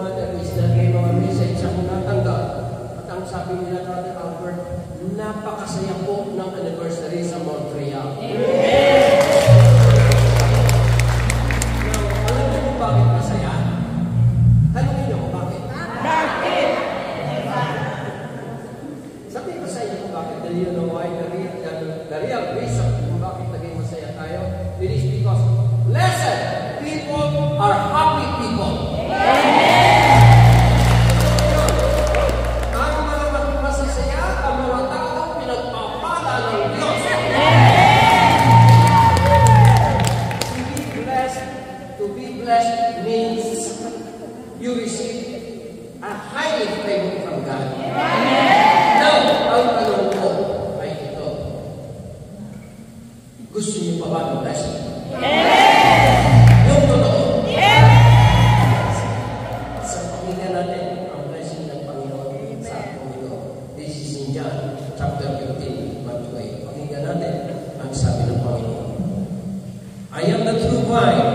mother is na may mga message ako natanggap. At ang sabi nila, Brother Albert, napakasaya po ng anniversary sa Montreal. Amen! Now, alam niyo kung bakit masaya? Tanungin niyo kung bakit? Bakit? Sabihin ko sa inyo kung bakit. Do you know why? The real reason kung bakit naging masaya tayo, it is because, listen, people are happy people. Ang mga masasaya, ang mga tao, pinagpapala ng Diyos. To be blessed means you receive a highly favor from God. Now, ang tanong ko ay ito. Gusto niyo pa ba ng blessing? Yung totoo. Sa pakinggan natin ang blessing ng Panginoon sa ating ito. This is in John chapter 15, 1-8. Pakinggan natin ang sabi ng Panginoon. I am the true vine,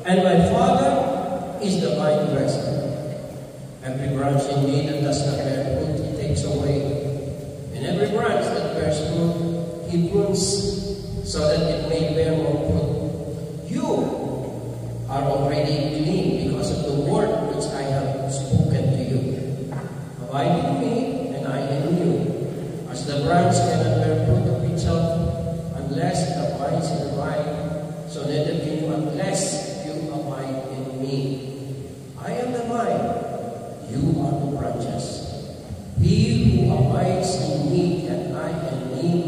and my Father is the vine dresser. Every branch in me that does not bear fruit, He takes away. And every branch that bears fruit, He prunes, so that it may bear more fruit. You are already clean because of the word which I have spoken to you. Abide in me, and I in you. As the branch cannot bear fruit of itself unless it abides in the vine, so neither can you unless you abide in me. I am the vine, you are the branches. He who abides in me and I in him,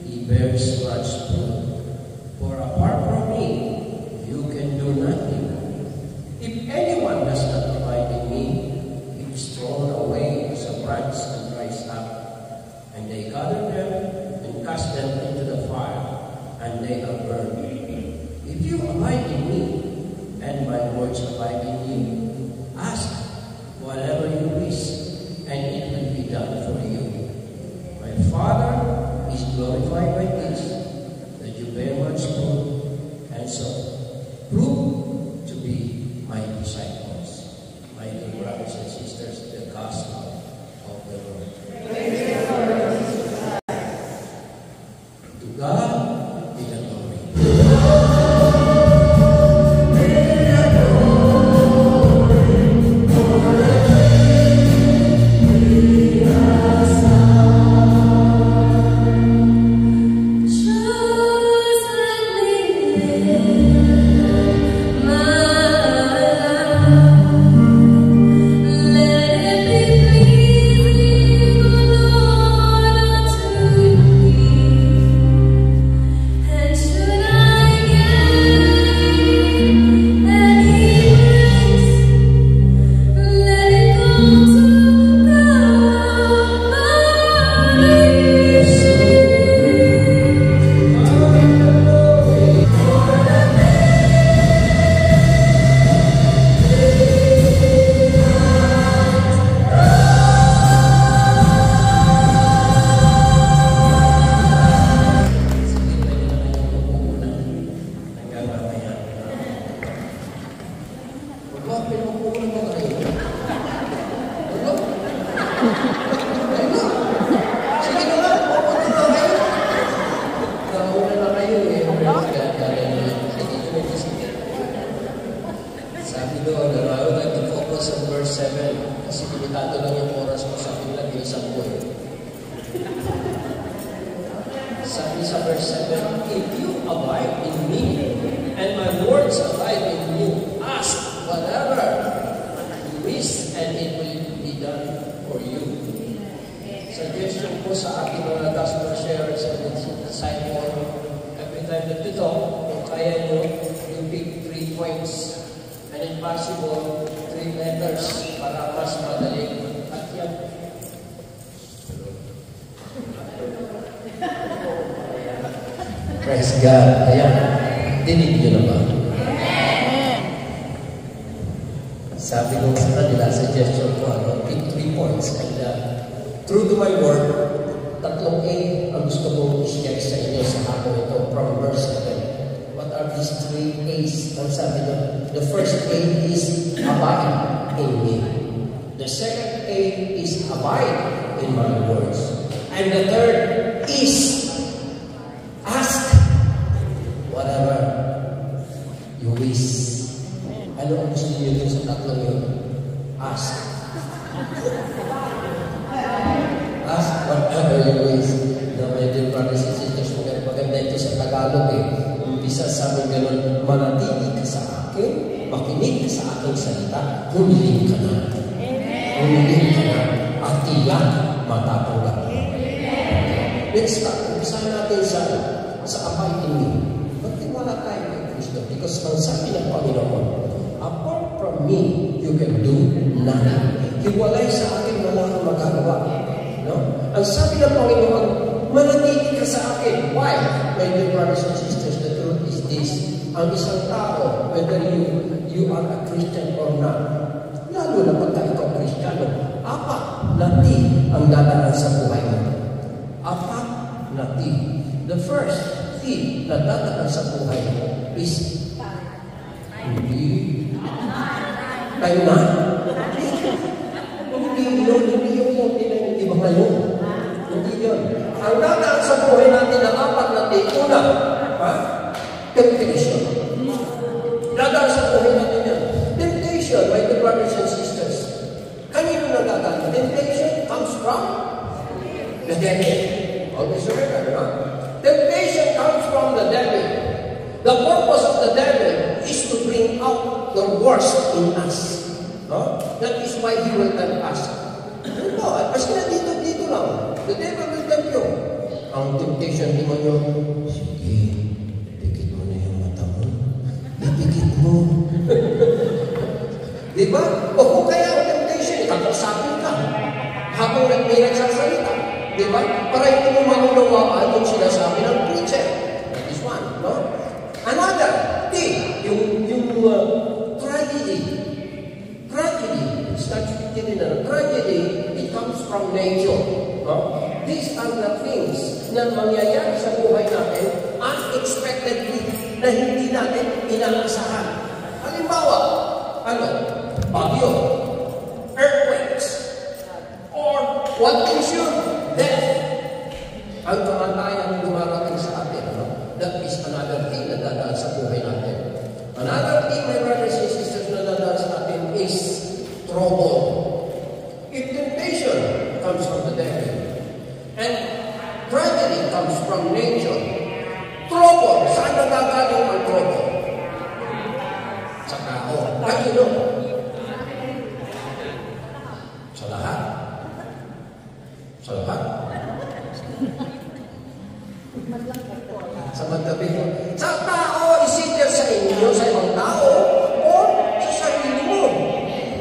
he bears much fruit. For apart from me, you can do nothing. If anyone does not abide in me, he is thrown away as a branch and dries up. And they gather them and cast them into the fire, and they are burned. If you abide in me, and my words abide in you, ask whatever you wish, and it will be done for you. My Father is glorified by this, that you bear much fruit, and so prove to be my disciples. My dear brothers and sisters, the gospel of the Lord. To God be the glory. Sabi doon, I would like to focus on verse 7 kasi limitado lang yung oras mo sa akin lang yung isang buhay. Sabi sa verse 7, if you abide in me and my words abide in you, ask whatever you wish and it will be done for you. Suggestion ko sa ating mga gospel sharers and disciples, every time that you talk, kung kaya nyo, you pick 3 points. And if possible, 3 letters para mas madali. At yan. Praise God. Ayan. Dinig nyo naman. Sabi ko sa kanila, suggestion ko, pick 3 points. And true to my word, 3 A ang gusto kong i-share sa inyo sa hapon ito from verse 7. What are these 3 A's? Ang sabi nyo, the first A is abide. The second A is abide in my words. And the third is ask whatever you wish. Ano ang gusto niyo dun sa tatlong yun? Ask. Ask whatever you wish. Na my dear brothers and sisters, maganda ito sa Tagalog eh. Umpisa sa amin ganun, manatili ka sa akin, makinig ka sa aking salita, humiling ka na. Humiling ka na. At tiyak, matatanggap mo. Let's start. Umpisahan natin sa abiding me. Magtiwala tayo kay Kristo. Because ang sabi ng Panginoon, apart from me, you can do nothing. Hiwalay sa akin, wala kang magagawa. No? Ang sabi ng Panginoon, manatili ka sa akin. Why? My dear brothers and sisters, the truth is this. Ang isang tao, whether you are a Christian or not, lalo na pagka ikaw Kristiyano, apat na T ang dadaan sa buhay mo. Apat na T. The first T na dadaan sa buhay mo is hindi. Tayo na? Hindi yun. Hindi yung konti na yung iba ngayon. Hindi yun. Ang dadaan sa buhay natin na apat na T, una, temptation. Dadaan sa buhay natin yan. Temptation, my dear brothers and sisters. Kanino nagdadaan? Temptation comes from the devil. Always remember, no? Temptation comes from the devil. The purpose of the devil is to bring out the worst in us. No? That is why he will tempt us. No, kasi na dito lang. The devil will tempt you. Ang temptation di mo nyo, sige, pikit mo na yung mata mo. Ipikit mo. Diba? O kung kaya ang temptation, kakasapin ka. Habang may nagsasalita. Diba? Para hindi mo maunawaan yung sinasabi ng preacher. That is one. No? Another thing, yung tragedy. Tragedy. Tragedy, it comes from nature. No? These are the things na mangyayari sa buhay natin unexpectedly na hindi natin inaasahan. Halimbawa, bagyo, earthquakes, or what is your death? Ang kamatayan dumarating sa atin. That is another thing na dadaan sa buhay natin. Another thing, my brothers and sisters, na dadaan sa atin is trouble. If temptation comes from the devil, and tragedy comes from nature, trouble, saan nagagaling ang trouble? Sa tao. Kanino? Sa lahat? Sa lahat? Sa magdabi mo. Sa tao, isipin sa inyo, sa ibang tao, o sa sarili mo.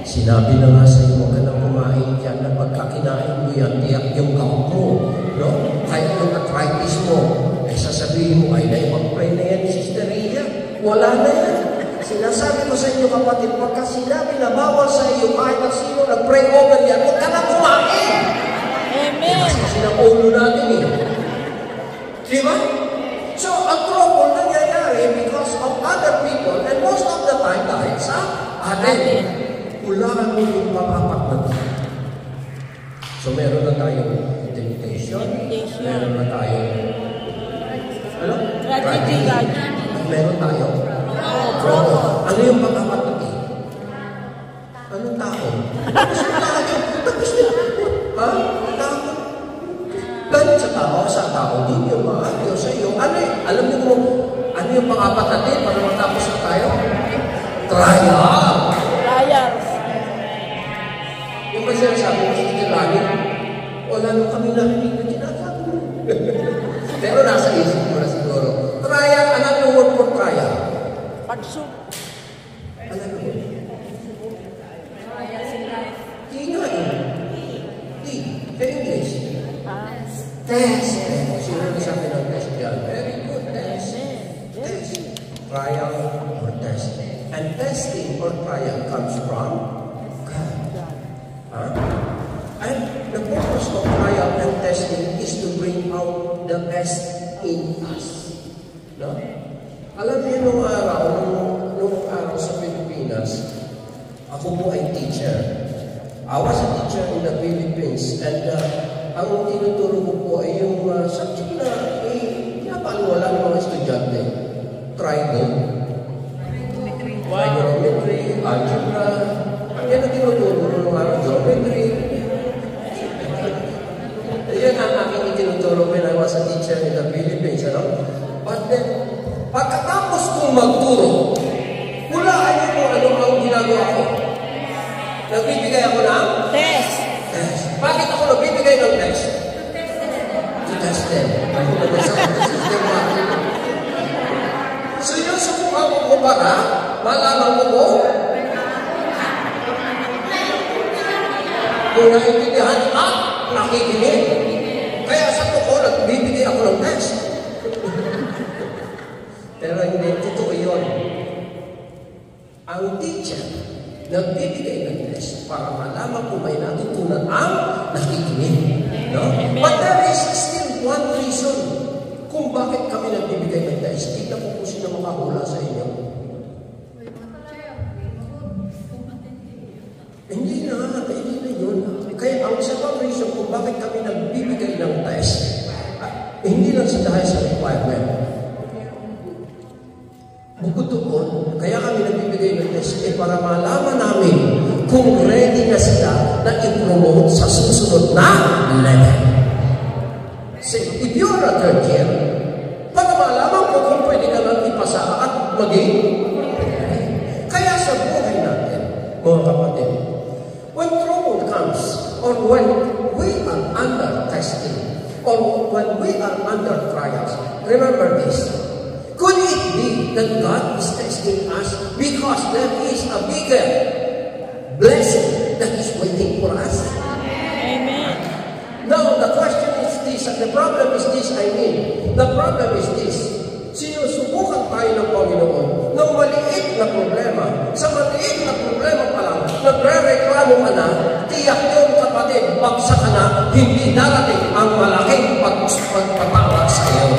Sinabi na nga sa iyo, huwag ka na kumain dyan na pagkakinain mo yan, tiyak yung gout mo. No? Kahit yung arthritis mo, ay sasabihin mo, ay naipag-pray na yan, Sister Ria. Wala na yan. Sinasabi ko sa inyo, kapatid, pagka sinabi na bawal sa iyo, kahit na sino nag-pray over yan, huwag ka na kumain. Amen. Kasi ng ulo natin eh. Diba? So, ang trouble nangyayari because of other people and most of the time dahil sa atin. Kulangan mo yung papapak natin. So, meron na tayong temptation. Meron na tayong tragedy. Meron tayong trouble. Ano yung papapak natin? Anong tao? Tapos na. Ha? Tao? Ganit sa tao din yung mga Diyos sa iyo. Alam niyo mo, ano yung pang-apat natin para matapos na tayo? Trial. Yung ba sinasabi mo sa tirani, wala nung kami narinig na ginagawa mo. Pero nasa isip mo na siguro. Trial, alam yung word for trial? Pagsub. Alam mo? Di nga yun. Di. Sa English. Test. Sino na sabi ng test dyan? Very good. Test. Test. Trial or test. And testing or trial comes from God. And the purpose of trial and testing is to bring out the best in us. No? Alam niyo nung araw sa Pilipinas, ako po ay teacher. I was a teacher in the Philippines, and ang tinuturo ko po ay yung subject na pinapaniwala ng mga estudyante. Trigonometry, algebra, yan ang tinuturo ng mga geometry. Yan ang aking tinuturo when I was a teacher in the Philippines. But then, pagkatapos kong magturo, hulaan niyo po ano ang ginagawa ko. Nagbibigay ako ng test. Bakit ako nagbibigay ng test? To test them. Ako naman sa system natin. Sinusubukan ko para malaman ko kung naiintindihan at nakikinig. Kaya sa totoo, nagbibigay ako ng test. Pero hindi, totoo yun. Ang teacher, nagbibigay ng test para malaman kung may natutunan ang nakikinig. No? But there is still one reason kung bakit kami nagbibigay ng test. Kita po kung sino makahula sa inyo. Hindi na yun. Kaya ang isa pang reason kung bakit kami nagbibigay ng test, hindi lang sa dahil sa requirement. Bukod doon, kaya kami nagbibigay ng test para malaman namin kung ready na sila na i-promote sa susunod na level. So, if you're a third year, para malaman ko kung pwede ka lang ipasa at maging kaya sa buhay natin, mga kapatid, when trouble comes, or when we are under testing, or when we are under trials, remember this. Could it be that God is testing us because there is a bigger blessing that is waiting for us? Amen. Now, the question is this, the problem is this, the problem is this. Sinusubukan tayo ng Panginoon ng maliit na problema. Sa maliit na problema pa lang, nagre-reklamo ka na, tiyak yun kapatid, bagsak ka na, hindi darating ang malaking pagpapatawag sa iyo.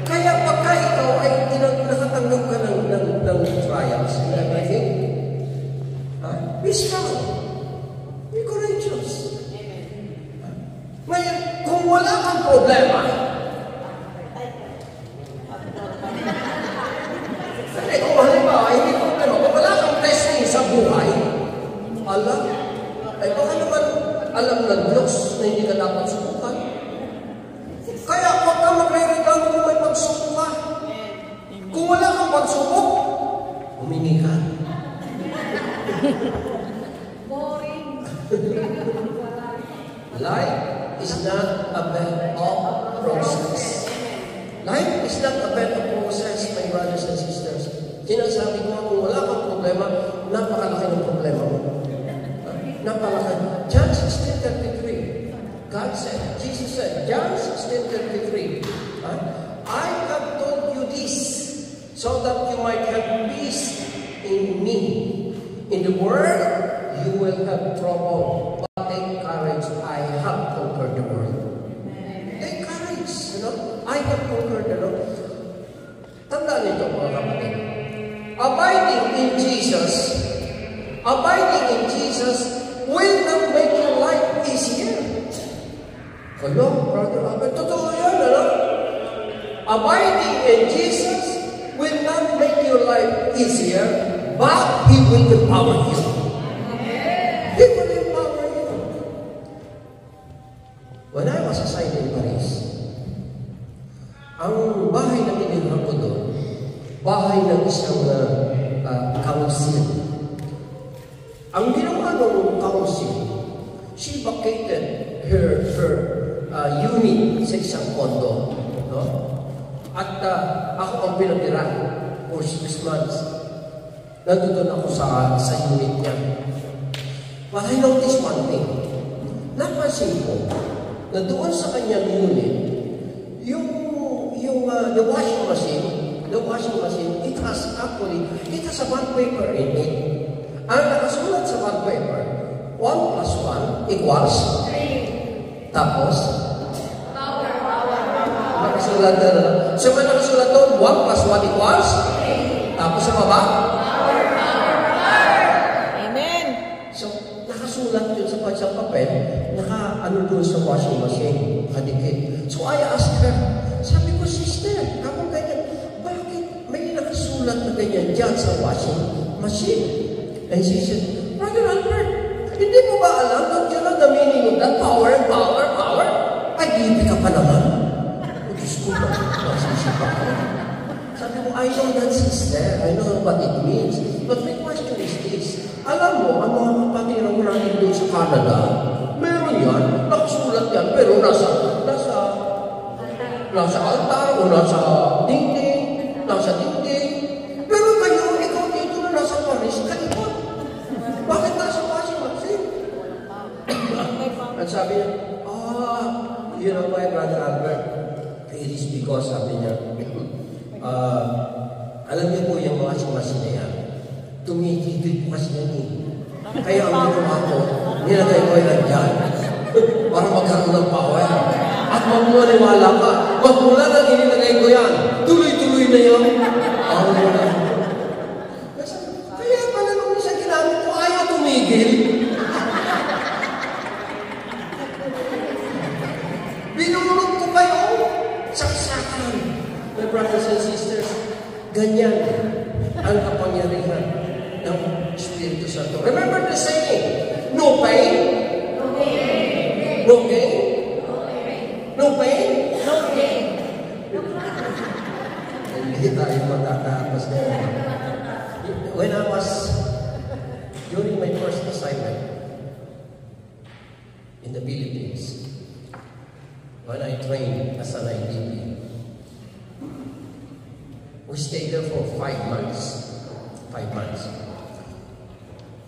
Kaya pagka ikaw ay nakatanggap ka ng trials and everything, be strong. Be courageous. Ngayon, kung wala kang problema, kung halimbawa, hindi problema, kung wala kang testing sa buhay, ay baka naman alam ng Diyos na hindi ka dapat subukan. Kaya huwag ka magre-reklamo kung may pagsubok ka. Kung wala kang pagsubok, humingi ka. Life is not a bed of process. Life is not a bed of process, my brothers and sisters. Sinasabi ko, kung wala kang problema, napakalaki ng problema mo. Napakalaki. John 16:33. God said, Jesus said, John 16:33. I have told you this so that you might have peace in me. In the world, you will have trouble. But take courage, I have conquered the world. Take courage, I have conquered the world. Tandaan nito, mga kapatid. Abiding in Jesus will not make your life easier. Hello, brother, totoo yan, Abiding in Jesus will not make your life easier, but He will empower you. He will empower you. When I was assigned in Paris, ang bahay na tinirhan ko doon, bahay ng isang council. Ang ginawa ng council, she vacated her unit sa isang condo. No? At ako ang pinatira for 6 months. Nandun ako sa unit niya. But I noticed one thing. Napansin ko na doon sa kanyang unit, the washing machine, it has a bond paper in it. Ang nakasulat sa bond paper, 1 plus 1 equals 3. Tapos, nakasulat na. So, may nakasulat doon, 1 plus 1 equals 3. Tapos sa baba? towel, naka-ano doon sa washing machine, kadikit. So I asked her, sabi ko, sister, ako ganyan, bakit may nakasulat na ganyan dyan sa washing machine? And she said, Brother Albert, hindi mo ba alam that you know the meaning of that? Power? Ay, hindi ka pa naman. Oh, Diyos ko, nasisipa ko. Sabi ko, I know that, sister. I know what it means. But my question is this. Alam mo, ang mga kapatiran mo natin doon sa Canada, meron yan, nakasulat yan, pero nasa altar o nasa dingding. Pero kayo, ikaw dito na nasa Paris, kaiba. Bakit nasa washing machine? At sabi niya, you know why, Brother Albert? It is because, sabi niya, alam niyo po yung washing machine na yan, tumigil po kasi yan eh. Kaya ang ginawa ko, nilagay ko yan dyan para magkaroon ng power. At magmaniwala ka, wag mo lang ang inilagay ko yan. Tuloy-tuloy na yun. Kaya pala nung isa ginamit ko, ayaw tumigil. Binulog ko kayo. Saksakan. My brothers and sisters, ganyan ang kapangyarihan ng Espiritu Santo. Remember the saying, no pain? No gain. No gain? No pain? No gain. Hindi tayo matatapos na yan. When I was during my first assignment in the Philippines, when I trained as an IDP, we stayed there for 5 months. 5 months.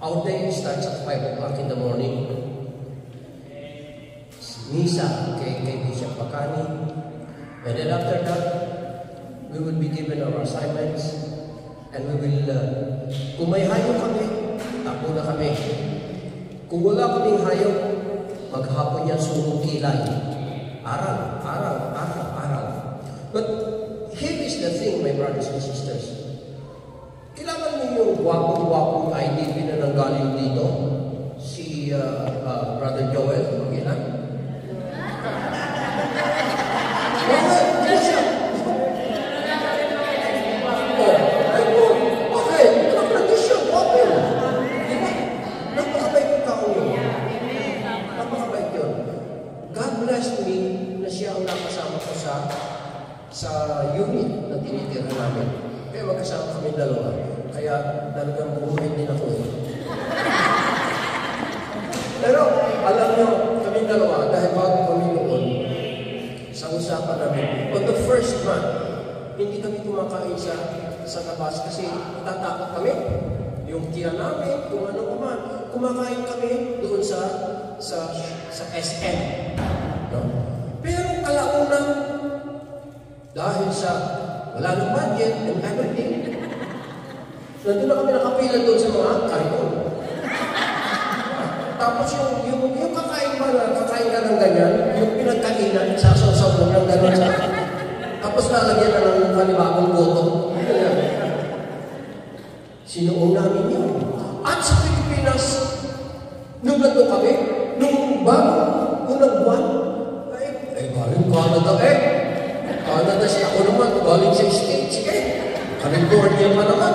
Our day starts at 5 o'clock in the morning. Misa kay Bishop Pakani. And then after that, we will be given our assignments. And we will, kung may hayop kami, tapo na kami. Kung wala kaming hayop, maghapon yan sunog kilay. Aral. But here is the thing, my brothers and sisters. Kailangan niyo yung gwapong-gwapong IDP na nanggaling dito? Si Brother Joel, mag-ilan? Bakit? Kasi bakit? Nakapradisyon, bakit? Diba? Napakabait yung tao yun. Napakabait yun. God blessed me na siya ang nakasama ko sa unit na tinitira namin. Kaya magkasama kami dalawa. Kaya talagang bumait din ako eh. Pero alam nyo, kami dalawa, dahil bago kami noon, sa usapan namin, on the first month, hindi kami kumakain sa labas kasi tatakot kami. Yung tiyan namin, kung ano man, kumakain kami doon sa SM. No? Pero kalauna, dahil sa wala ng budget and everything, nandun na kami nakapila doon sa mga karton. Tapos yung kakain ba na, kakain ka ng ganyan, yung pinagkainan, sasaw-saw mo ng gano'n sa tapos lalagyan na ng kanibagong goto. Sinuong namin yun. At sa Pilipinas, nung nandun kami, nung unang buwan, galing Canada Canada siya. Ako naman, galing sa States California pa naman.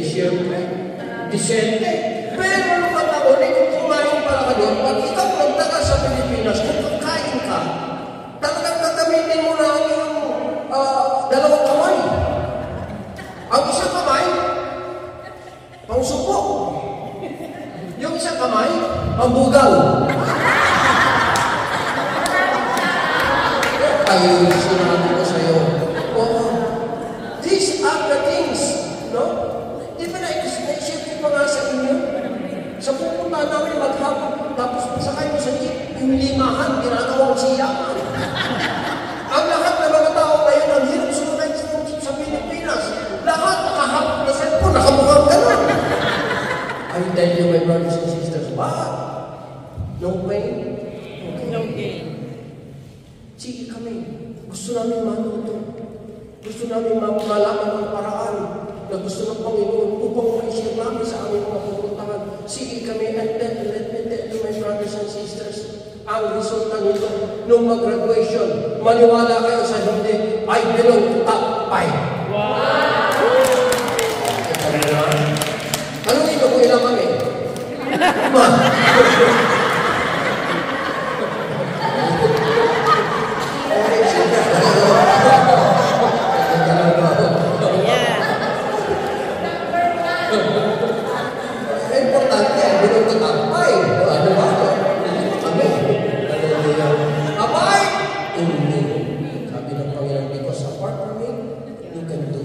Siyempre, Vicente. Pero nung panahon, kung kumain pala ka doon, pag ikaw magtaga sa Pilipinas, kung kakain ka, talagang gagamitin mo na yung dalawang kamay. Ang isang kamay, pang supo. Yung isang kamay, ang bugal. Ayun, sinabi ko sa'yo. These are the things, no? Di ba na-share ko nga sa inyo? Sa pupunta namin maghapon, tapos pasakay mo sa jeep, yung limahan, ginagawang siyaman. Ang lahat ng mga tao ngayon, ang hirap sumakay ng jeep sa Pilipinas. Lahat nakahapon na cellphone, nakamukhang gano'n. I tell you, my brothers and sisters, what? No pain? No gain. Sige kami. Gusto namin matuto. Gusto namin malaman ang paraan na gusto ng Panginoon upang ma-share namin sa aming mga pupuntahan. Sige kami. naman ito nung mag-graduation. Maniwala kayo sa hindi, I belong to top 5. Wow! Anong ito kung ilang kami? Importante, belong to top 5. Ano ba? Abay! Hindi. Sabi ng Panginoon, because apart from me, you can do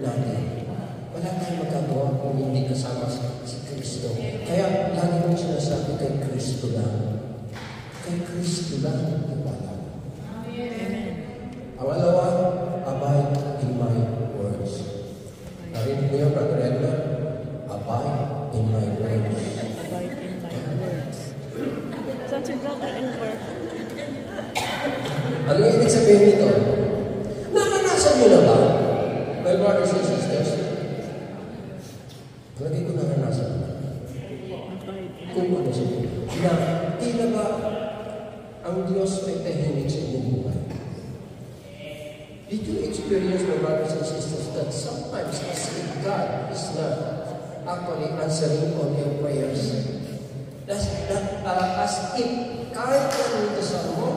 nothing. Wala tayong magagawa kung hindi kasama si Kristo. Kaya lagi kong sinasabi kay Kristo lang. Kay Kristo lang. Wala. Pangalawa, abide in my words. Narinig niyo, Brother Edgar? Abide in my words. Abide in my words. Such a brother and work. Ano ibig sabihin nito? Naranasan niyo na ba? My brothers and sisters, lagi ko naranasan na. Kung ano sabihin. Na, di na ba ang Diyos ay tahimik sa inyong buhay? Did you experience, my brothers and sisters, that sometimes as if God is not actually answering all your prayers? As if kahit ano ito sa mo,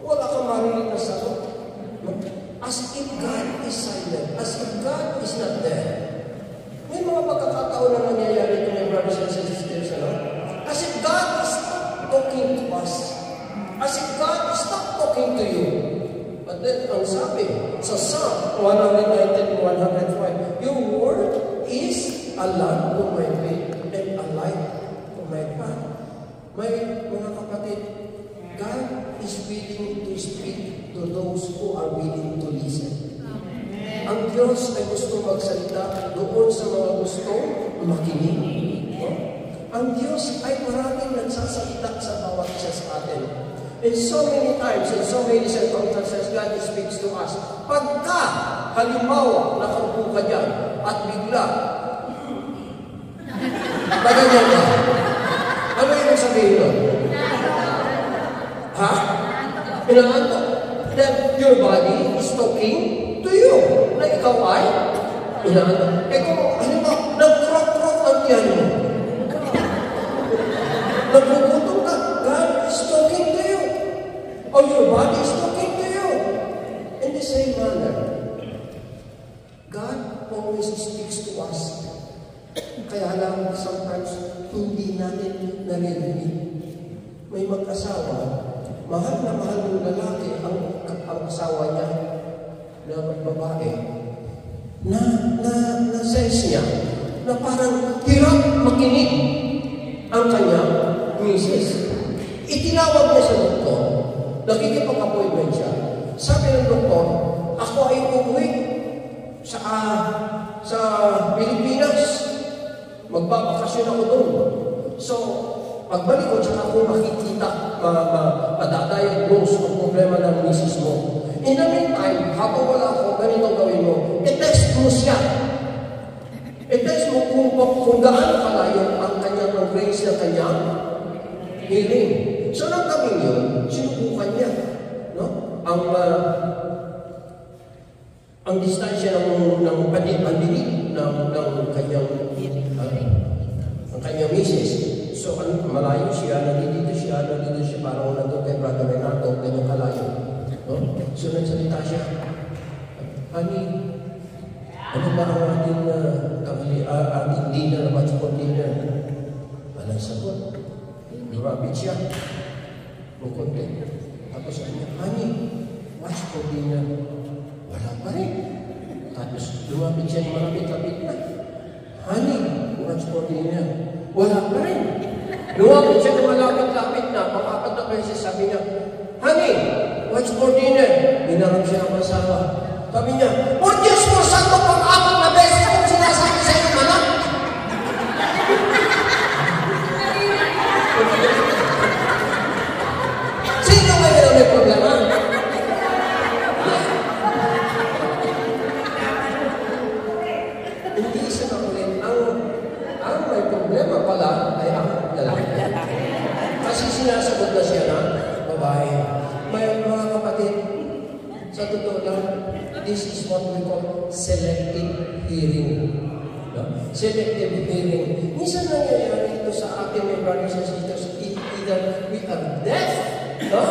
wala kang marinig na sagot. As if God is silent. As if God is not there. May mga pagkakataon na nangyayari ito, my brothers and sisters, ano? As if God is not talking to us. As if God is not talking to you. But then, ang sabi sa Psalm 119-105, your word is a lamp to my feet and a light to my path. May mga kapatid, God is willing to speak to those who are willing to listen. Ang Diyos ay gusto magsalita doon sa mga gustong makinig. No? Ang Diyos ay maraming nagsasalita sa bawat isa sa atin. And so many times, in so many circumstances, God speaks to us. Pagka, halimbawa, nakaupo ka dyan at bigla, paganyan ka. Ano yung sabihin nun? Ha? Inaantok. That your body is talking to you. Na ikaw ay inaantok. Eh kung, halimbawa, nag-krok-krok ang tiyan mo. Nagpuputok ka. God is talking to you. Or your body is talking to you. In the same manner, God always speaks to us. Kaya lang, sometimes, hindi natin naririnig. May mag-asawa, mahal na mahal ng lalaki ang asawa niya na babae na sense niya na parang hirap makinig ang kanyang misis. Itinawag niya sa doktor, nakikipag-appointment siya. Sabi ng doktor, ako ay uuwi sa Pilipinas. Magbabakasyon ako doon. So, pagbalik ko, tsaka ako makikita, madadiagnose ang problema ng misis mo. In the meantime, habang wala ako, ganito gawin mo, i-test mo siya. I-test mo kung gaano kalayo ang kanyang range ng kanyang hearing. So, nang gawin yun, sinubukan niya. No? Ang distansya ng pandinig ng kanyang misis. So, malayo siya, nandito siya, parang nandito kay Brother Renato, kanyang kalayo. No? So, nagsalita siya, Honey, ano ba ang ating dinner, what's for dinner? Walang sagot. Lumapit siya. Bukunti. Tapos kanya, Honey, what's for dinner? Wala pa rin. Tapos lumapit siya, malapit-lapit na. Honey, what's for dinner? Wala pa rin. Lumapit siya na malapit-lapit na. Pang-apat na beses sabi niya, Honey, what's for dinner? Binarap siya ng asawa. Sabi niya, oh Diyos mo, saan mo pang-apat na beses akong sinasabi sa iyo, anak? Sino kayo na may problema? Hindi siya nakulit. Ang may problema pala ay ang lalaki. Kasi sinasagot na siya na babae. babae. May mga kapatid, sa totoo lang, this is what we call selective hearing. No? Selective hearing. Minsan nangyayari ito sa ating my brothers and sisters, either we are deaf, no?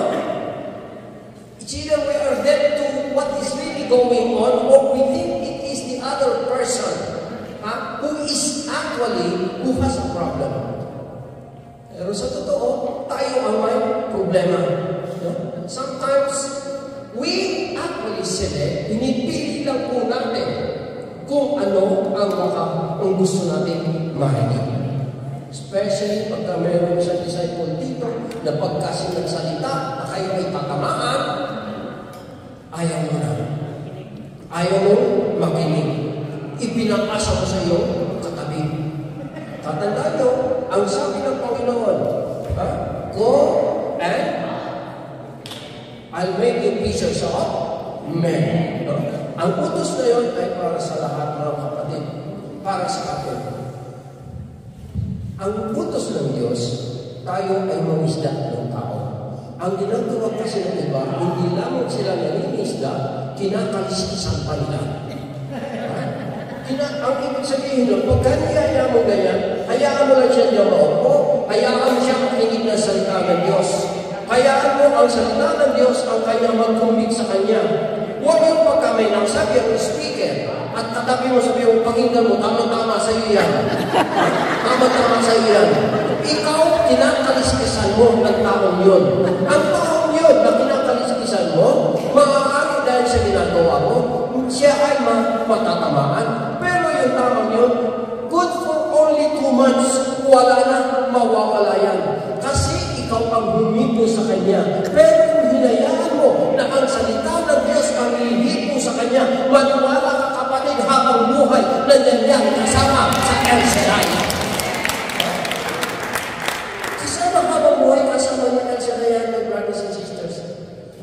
It's either we are deaf to what is really going on, or we think it is the other person who has a problem. Pero sa totoo, tayo ang may problema. No? Sometimes, we actually select, pinipili lang po natin kung ano ang gusto natin marinig. Especially pagka mayroon siyang disciple dito na pagkasi nagsalita na kayo ay tatamaan, ayaw mo na. Ayaw mo makinig. Ipinakasa mo sa iyo katabi. Tatandaan nyo, ang sabi ng Panginoon, go and I'll make you pieces of men. No? Ang utos na yun ay para sa lahat ng kapatid. Para sa atin. Ang utos ng Diyos, tayo ay mangisda ng tao. Ang ginagawa kasi ng iba, hindi lamang sila nangingisda, kinakaliskisan pa nila. Ang ibig sabihin doon, pagka niyaya mo ganyan, hayaan mo lang siya niya maupo, hayaan mo siya makinig ng salita ng Diyos. Hayaan mo ang salita ng Diyos ang kanya mag-convict sa kanya. Huwag yung pagka may nagsabi ang speaker at katabi mo sabi yung pakinggan mo, tama-tama sa iyo yan. Tama-tama sa iyo yan. Ikaw, kinakaliskisan mo ng taong yun. Ang taong yun na kinakaliskisan mo, maaari dahil sa ginagawa mo, siya ay matatamaan. Pero yung taong yun, good for only 2 months, wala na, mawawala yan. Kasi ikaw ang humipo sa kanya. Pero kung hinayaan mo na ang salita ng Diyos ang hihipo sa kanya, maniwala ka kapatid habang buhay na nandiyan kasama sa El Shaddai. Kasama habang buhay kasama ng El Shaddai, my brothers and sisters.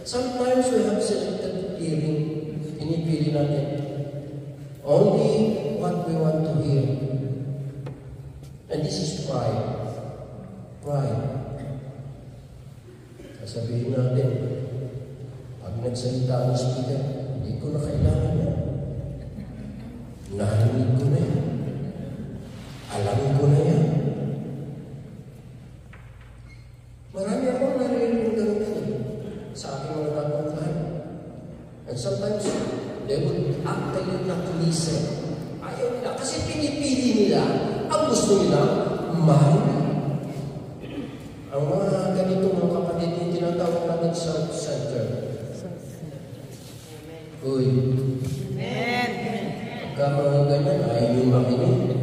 Sometimes we have selected hearing. Pinipili natin only what we want to hear. And this is pride. Pride. Sasabihin natin, pag nagsalita ang speaker, hindi ko na kailangan yan. Narinig ko na yan. Alam ko na yan. Marami akong narinig ng ganun sa aking mga tatungkahan. And sometimes, they would actually not listen. Ayaw nila. Kasi pinipili nila ang gusto nila marinig. Ang mga ganito mga kapatid, yung tinatawag natin South Center. Uy. Amen. Pagka mga ganyan, ayaw yung makinig.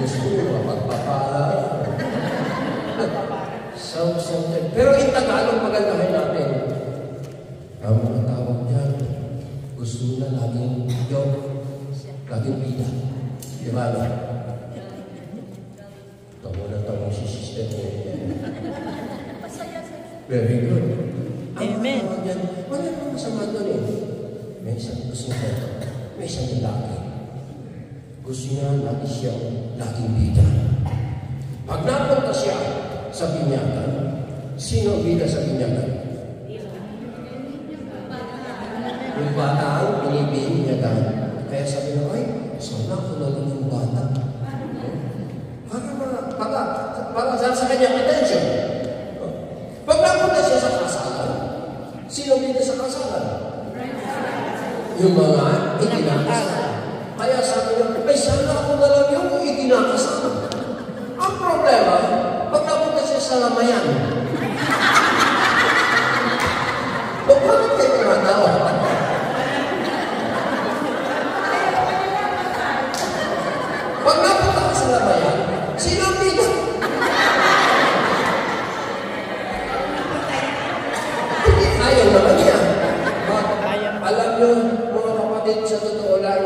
Gusto nyo mapagpapala. South Center. Pero in Tagalog, magandahin natin. Ang mga tawag dyan, gusto nila laging joke, laging bida. Di ba? Tawa si sister niya. Very good. Amen. Ang tawag dyan, wala nang masama doon eh. May isang gusto niya ito. May isang lalaki. Gusto niya lagi siyang laging bida. Pag napunta siya sa binyagan, sino ang bida sa binyagan? Yung bata ang pinipili niya dahil. Kaya sabi na, ay, sana ako lang yung bata. Para sa kanyang attention. Pag napunta siya sa kasalan, sino bida sa kasalan? Yung mga ikinakasalan. Kaya sabi niya, ay, sana ako na lang yung ikinakasalan. Ang problema, pag napunta siya sa lamayan, bakit kayo tumatawa? Pag napunta ka sa lamayan, sino ang bida? Hindi, ayaw naman niya. Alam niyo, mga kapatid, sa totoo lang,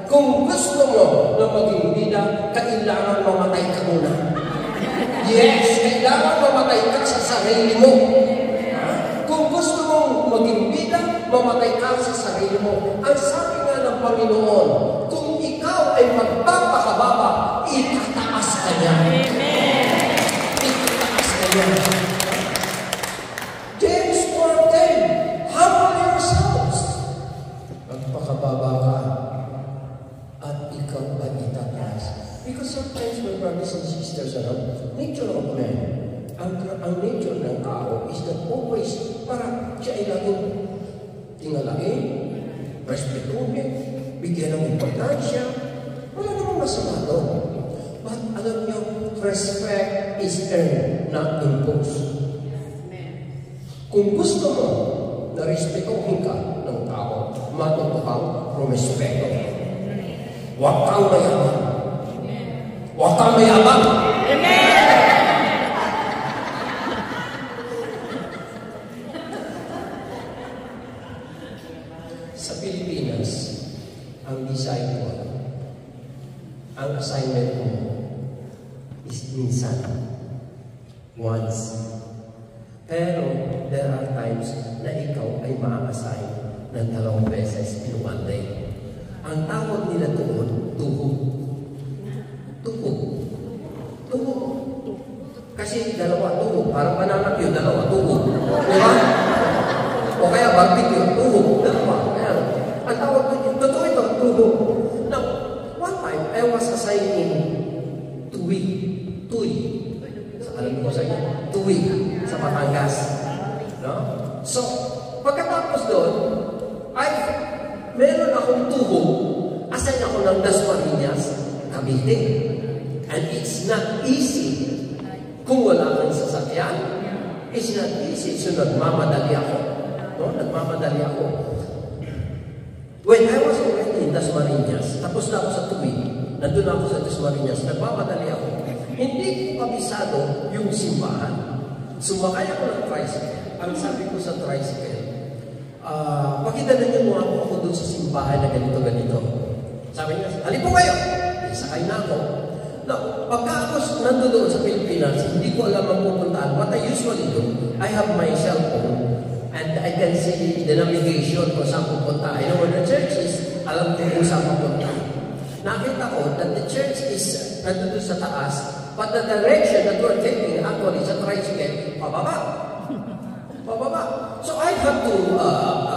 kung gusto mo na maging bida, kailangan mamatay ka muna. Yes, kailangan mamatay ka sa sarili mo. Kung gusto mong maging bida, mamatay ka sa sarili mo. Ang sabi nga ng Panginoon, kung ikaw ay magpapakababa, itataas ka niya. Amen. Itataas ka niya. James sometimes, my brothers and sisters, nature of man, ang nature ng tao is not always para siya ay laging tingalain, respetuhin, bigyan ng importansya. Wala namang masama doon. But alam niyo, respect is earned, not imposed. Kung gusto mo na respetuhin ka ng tao, matuto kang rumispeto. Huwag kang mayabang. Huwag kang mayabang. Sa Pilipinas, ang design mo, ang assignment mo is minsan, once. Pero there are times na ikaw ay ma-assign ng 2 beses in one day. Ang tawag nila doon, tuhog. Tuhog. Tuhog. Kasi dalawa tuhog. Parang pananap yun, dalawa tuhog. Diba? O kaya barbecue, tuhog. Dalawa. Kaya, ang tawag doon, totoo ito, tuhog. Now, one time, I was assigned in Tuy. Alam ko sa inyo, Tuy, sa Batangas. No? So, pagkatapos doon, meron akong tuhog, assign ako ng Dasmariñas, Cavite. And it's not easy kung wala kang sasakyan. It's not easy. So, nagmamadali ako. No? Nagmamadali ako. When I was already in Dasmariñas, tapos na ako sa Tuy, nandun ako sa Dasmariñas, nagmamadali ako. Hindi ko kabisado yung simbahan. Sumakay ako ng tricycle. Ang sabi ko sa tricycle, pakidala niyo mo ako doon sa simbahan na ganito-ganito. Sabi niya, halip po kayo. Sakay na ako. Now, pagka ako nandun doon sa Pilipinas, hindi ko alam ang pupuntaan. What I usually do, I have my cell phone and I can see the navigation kung saan pupunta. I know where the church is, alam ko kung saan pupunta. Nakita ko that the church is nandun sa taas, but the direction that we're taking actually sa tricycle, pababa. Pababa. So I have to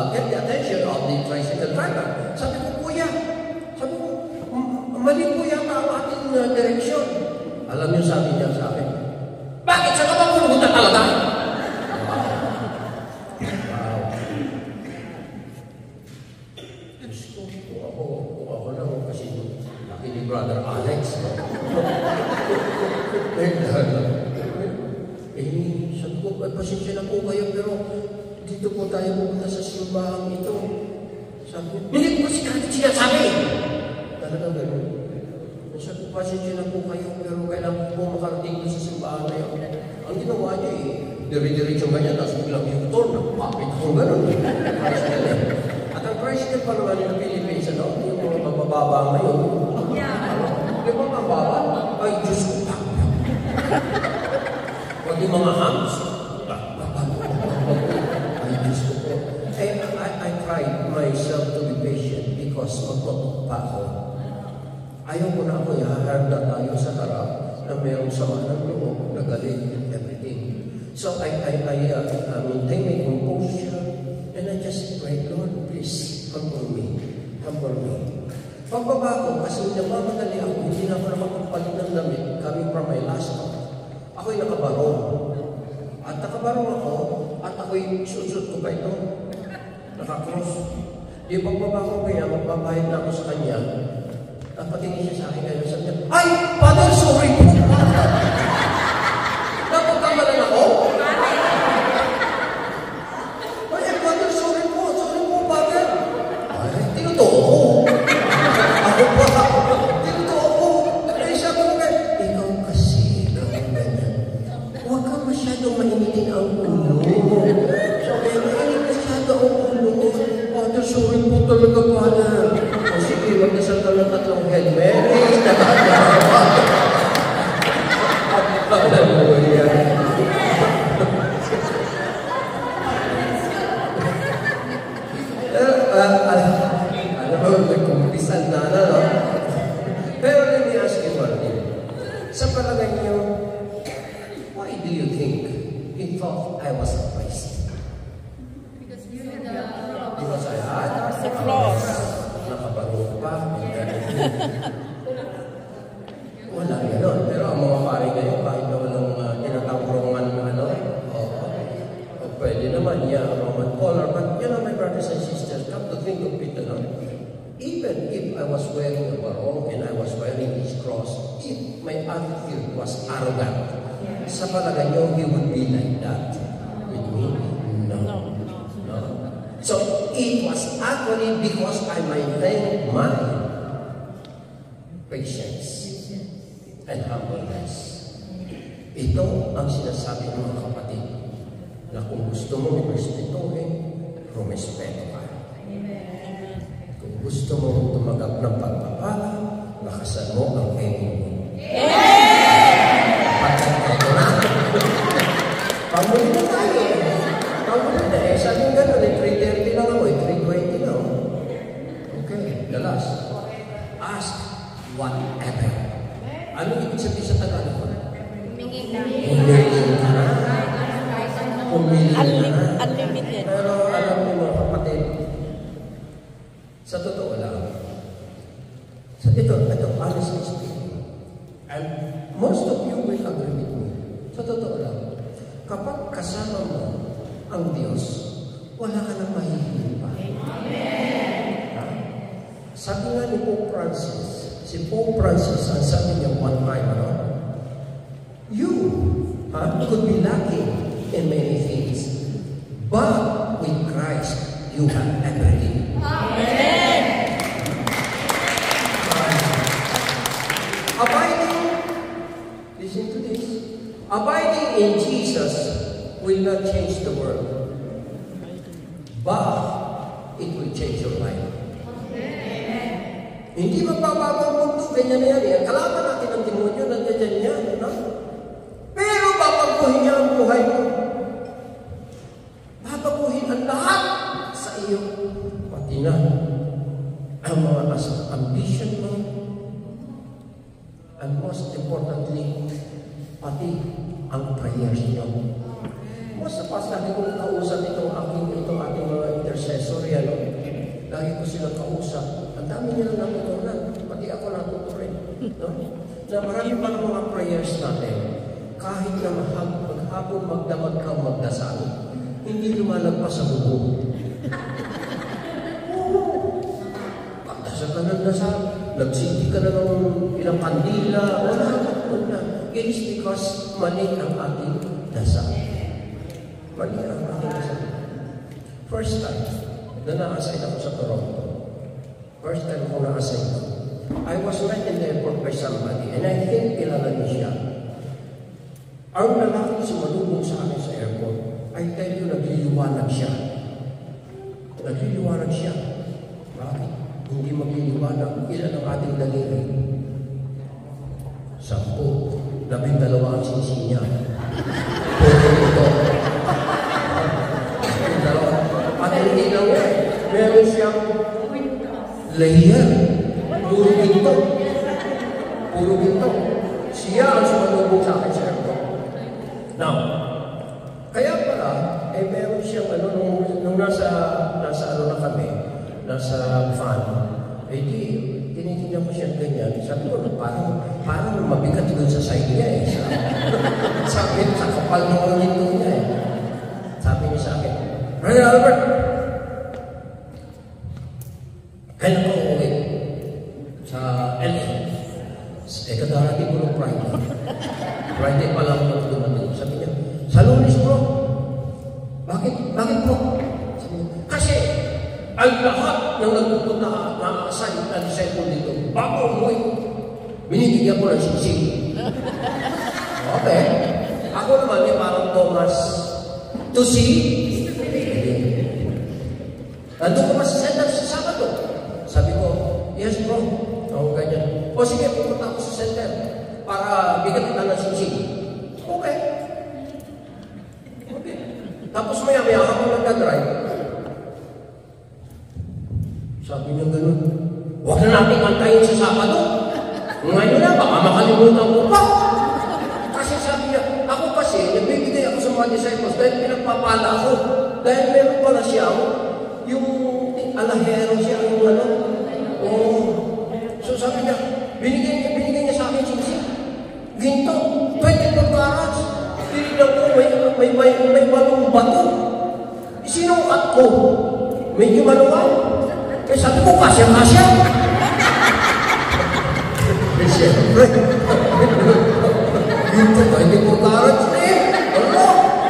get the attention of the tricycle driver. Sabi ko, kuya, mali po yata ang ating direksyon. Alam niyo, sabi niya sa akin, bakit sa kapag pumunta talaga? Wow. Diyos ko, kung ako lang, kasi laki ni Brother Alex. Sabi ko, pasensya na po kayo, pero dito po tayo pupunta sa simbahan ito. Sabi ko, hindi ko si kahit sinasabi. Talagang gano'n. Sabi ko, pasensya na po kayo, pero kailangan po makarating sa simbahan na yun. Ang ginawa niya diri-diretso ganyan, tapos biglang yung turn, napapit akong gano'n. At ang tricycle pa naman ng Philippines, yung mga mabababa ngayon. Yung mga mababa, ay Diyos ko pa. Pag yung mga hams, ay Diyos ko po. I tried myself to be patient because magtutok pa ako. Ayaw ko na ako, ihaharap na tayo sa harap na mayroong sama ng loob, nagaling, and everything. So I maintain my composure and I just pray, Lord, please, humble me. Humble me. Pagbaba ko, kasi namamadali ako, hindi na ako nakapagpalit ng damit coming from my last stop. Ako'y nakabarong. At nakabarong ako, at ako'y susut ko ba ito? Nakakross. Di pagbaba ko kaya, magbabayad na ako sa kanya. At patingin siya sa akin ngayon, sabi niya, ay! Father, sorry po! Napagkamalan ako? Ay, Father, sorry po! Sorry po, Father! Ay, tinutoo ko. Ako po, tinutoo ko. Ay, sabi ko kayo, ikaw kasi, ganyan. Huwag ka masyadong mainitin ang ulo. Sabi, mainit masyado ang ulo. Father, sorry po talaga, Father. O sige, huwag na sa tatlong head. Mary, hallelujah. Alam mo, nagkumpisan na, no? Pero let me ask you one thing. Sa palagay niyo, why do you think he thought I was a priest? Because I had The flaws. nakabarong pa. Wala. I was wearing a barong and I was wearing his cross, if my attitude was arrogant, sa palagay niyo, he would be like that with me? No. So, it was actually because I maintained my patience and humbleness. Ito ang sinasabi ng mga kapatid na kung gusto mong respetuhin, rumespeto ka. Kung gusto mong tumagal ng pagpapala, lakasan mo ang ego mo. Pagkakito na. Pagmuli na tayo. Pagmuli na. Sabi nga gano'n, 3:30 lang ako, 3:20 na. Okay, the last. Ask whatever. Ano ibig sabihin sa Tagalog? Humingi na. Unlimited. Pero alam mo mga kapatid, sa totoo lang, ito, honestly speaking, and most of you will agree with me, sa totoo lang, kapag kasama mo ang Diyos, wala ka nang mahihingin pa. Sabi nga ni Pope Francis, si Pope Francis, ang sabi niya one time, you could be lacking in many things, but with Christ, you have everything. Amen. Abiding, listen to this, abiding in Jesus will not change the world, but it will change your life. Hindi magbabago ang mundo, ganyan na yan. Kalaban natin ang demonyo, nandiyan yan. No? Pero babaguhin niya ang buhay mo. Babaguhin ang lahat sa iyo. Pati na ang mga ambition mo. And most importantly, pati ang prayers niyo. Most of us, lagi kong kausap itong ating mga intercessor yan. Lagi ko silang kausap. Ang dami nila natutunan. Pati ako natutunan. No? Na marami pa ng mga prayers natin. Kahit na maghapon magdamag ka magdasal, hindi lumalagpas sa bubong. Pagdasal ka ng dasal, nagsindi ka na ng ilang kandila, wala. It is because mali ang ating dasal. Mali ang ating dasal. First time, na na-assign ako sa Toronto. First time ako na-assign ako. I was met in the airport by somebody, and I think kilala niya siya. Ang lalaki sumalubong sa akin sa airport, I tell you, nagliliwanag siya. Nagliliwanag siya. Bakit? Hindi magliliwanag. Ilan ang ating daliri? 10. 12 ang sinsi niya. Pwede ito. At hindi lang yan. Meron siyang layer. Puro ginto. Puro ginto. Siya ang sumalubong sa akin sa airport. Now, kaya pala, meron siyang nung nasa ano na kami, nasa van, di, tinitingnan ko siya ganyan. Sabi ko, parang mabigat doon sa side niya eh. Sabi niya, sa kapal ng ginto niya eh. Sabi niya sa akin, Brother Albert, kailan ko uuwi sa LA? Kadarating ko ng Friday. Friday pa lang ako dumating. Sabi niya, sa Lunes bro. Bakit bro? Sabi niya, kasi ang lahat ng nagpupunta na-assign na disciple dito, bago umuwi, binibigyan ko ng siksik. Okay. Ako naman parang Thomas to see. Nandun ko pa sa center sa Sabado. Sabi ko, yes bro. O ganyan. O sige, pupunta ako sa center para bigyan kita ng siksik. Okay. Tapos maya-maya ako nagdadrive. Sabi niya gano'n, huwag na natin antayin sa Sabado. Ngayon na, baka makalimutan ko pa. Kasi sabi niya, ako kasi, nagbibigay ako sa mga disciples dahil pinagpapala ako. Dahil meron pala siya, yung alahero siya, yung ano. Oh. So sabi niya, binigay niya sa akin singsing. Ginto, 24 carats. Tinignan ko, may balong bato. Isinukat ko. Medyo maluwal. Kaya sabi ko, kasya-kasya. Siyempre. Ginto ka, hindi ko carrots eh. Ano?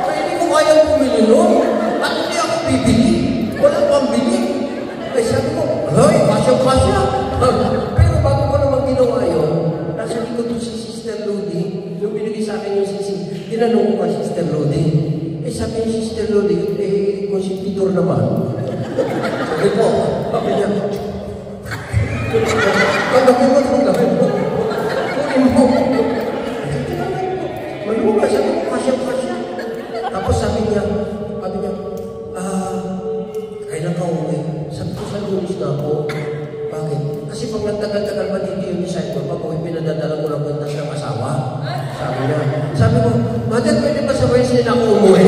Hindi ko kayang bumili nun. At hindi ako bibili. Walang pambili. Ay sabi ko, ay, kasya-kasya. Pero bago ko naman ginawa yun, nasa likod ko si Sister Lodi, nung binigay sa akin yung sisig, tinanong ko ka, Sister Lodi. Eh sabi ni Sister Lodi, eh, konsipidor naman. Sabi ko, sabi niya, kagawin mo itong gawin mo. Kunin mo. Ano mo ba? Sabi ko, kasya-kasya. Tapos sabi niya, kailan ka uwi? Sabi ko, sa Lunes na ako. Bakit? Kasi pag nagtagal-tagal pa dito yung design ko, pag uwi, pinadadala ko lang kwenta ng asawa. Sabi niya. Sabi ko, Mother, pwede ba sa Wednesday na ako umuwi?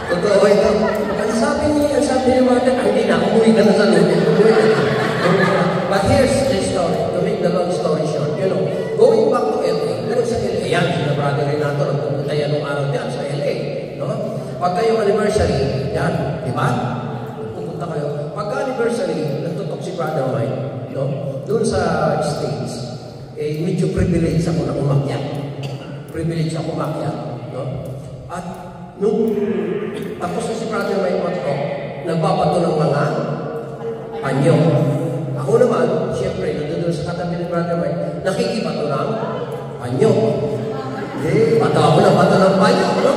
Totoo ito. Ang sabi ni Mother, hindi na, umuwi ka na sa Lunes. But here's the story, to make the long story short. You know, going back to LA, doon sa LA, yan, na brother Renato, nagpupunta yan nung araw dyan sa LA. No? Pagka yung anniversary, yan, di ba? Pupunta kayo. Pagka anniversary, nagtutok si brother Mike, no? Doon sa States, eh, medyo privilege ako na umakyat. Privilege ako umakyat, no? At nung tapos na si brother Mike magtutok, nagbabato ng mga panyo. Ako naman, siyempre, nandun sa katabi ni brother Mike, nakikibato ng panyo. Eh, bato ako na bato ng panyo, no?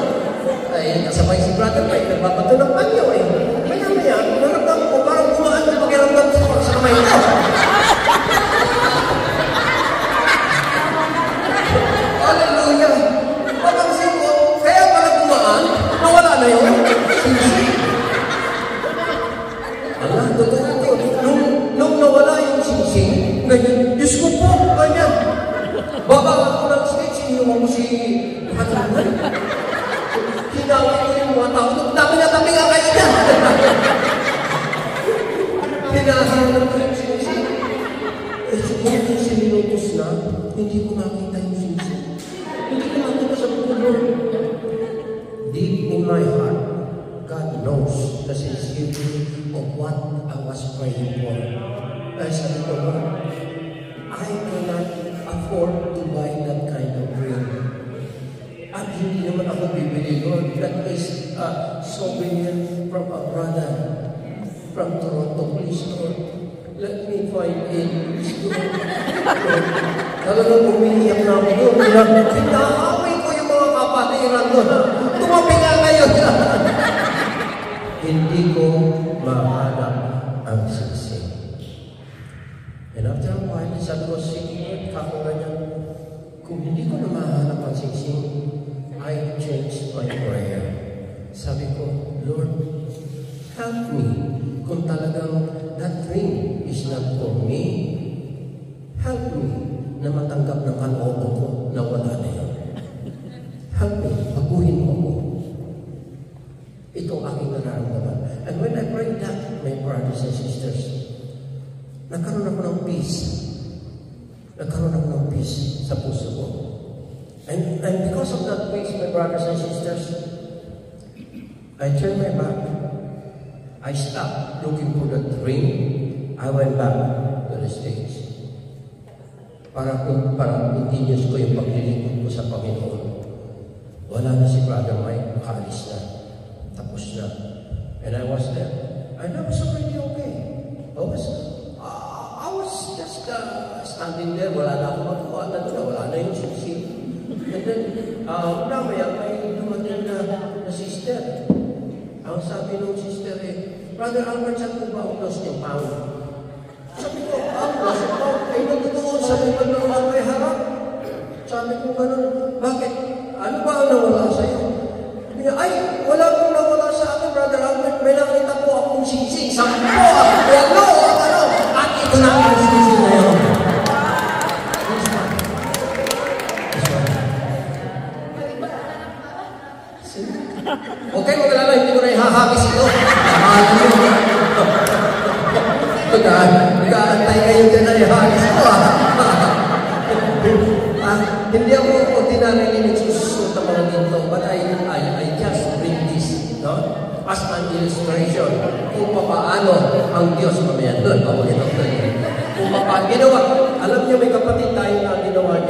Ay, kasabay si brother Mike, nagbabato ng panyo, eh. Maya-maya, naramdam ko, parang gumaan yung pakiramdam sa kamay ko. Hallelujah! Papansin ko, kaya pala gumaan, nawala na yun. Allah, totoo ito. Nung nawala yung singsing, ganyan, Diyos ko po, ganyan. Baba ako ng stage, iniwan ko si Hatran. Hinawin ko yung mga tao. Tabi nga kayo dyan. Hinahanap ko yung singsing. Eh, siguro yung sinilutos na, hindi ko makita yung singsing. Hindi ko makita sa puno. Deep in my heart, God knows the sincerity of what I was praying for. Ay sabi ko, I cannot afford to buy that kind of ring. At hindi naman ako bibili doon. That is a souvenir from a brother from Toronto. Please, Lord, let me find it. Talagang umiiyak na ako doon. Pinahawin ko yung mga kapatiran doon. Tumabi nga kayo. Hindi ko mahanap ang singsing. And after a while, sabi ko, sige, kako ganyan. Kung hindi ko na mahanap ang singsing, I changed my prayer. Sabi ko, Lord, help me. Kung talagang that ring is not for me, help me na matanggap ng kalooban ko na wala na yun. Help me, baguhin mo ko. Ito ang aking nararamdaman. And when I prayed that, my brothers and sisters, nagkaroon ako ng peace. Nagkaroon ako ng peace sa puso ko. And because of that peace, my brothers and sisters, I turned my back. I stopped looking for that ring. I went back to the stage. Para continuous ko yung paglilingkod ko sa Panginoon. Wala na si Brother Mike, nakaalis na. Tapos na. And I was there. And I was already okay. I was just standing there. Wala na ako magkuha na doon. Wala na yung singsing. And then, mamaya may dumating na sister. Ang sabi ng sister Brother Albert, saan po ba uplos niyong pound? Sabi ko, uplos yung pound? Ay, nagtutuon sa mga doon sa may harap. Sabi ko, gano'n, bakit? Ano ba ang nawala sa'yo? Sabi niya, ay, wala pong nawala sa akin, Brother Albert. May nakita po akong singsing. Sabi ko, ano? At ito na ang singsing na yun. Okay, magalala, hindi ko na ihahagis ito. Nag-aantay kayo dyan na ihagis ko. Hindi ako ordinarily nagsusunod ang mga dito, but I just bring this, no? As an illustration kung paano ang Diyos mamaya doon. Kung ginawa, alam niyo may kapatid tayo na ginawa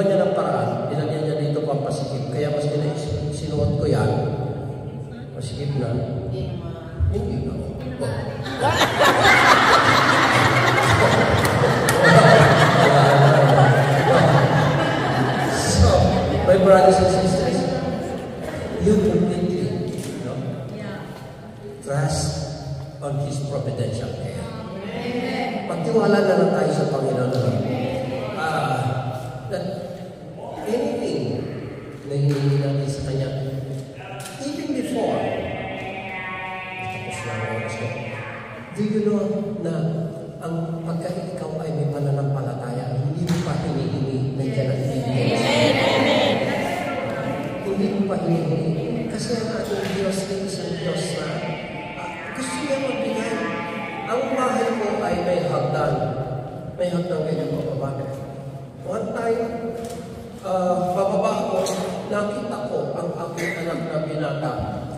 niya ng paraan, dinagyan niya dito pampasikip. Kaya mas sinuot ko yan, masikip na, hindi na. So, my brothers and sisters, you completely trust on His providential care. Magtiwala na lang tayo sa Panginoon. That anything na hinihingi natin sa Kanya, even before, do you know na ang pagka ikaw ay may pananampalataya, hindi mo pa hinihingi na dyan ang ibigay. Hindi mo pa hinihingi. Kasi ang ating Diyos ay isang Diyos na gusto niya magbigay. Ang bahay ko ay may hagdan. May hagdan ganyan pababa. One time, pababa ko, nakita ko ang aking anak na binata.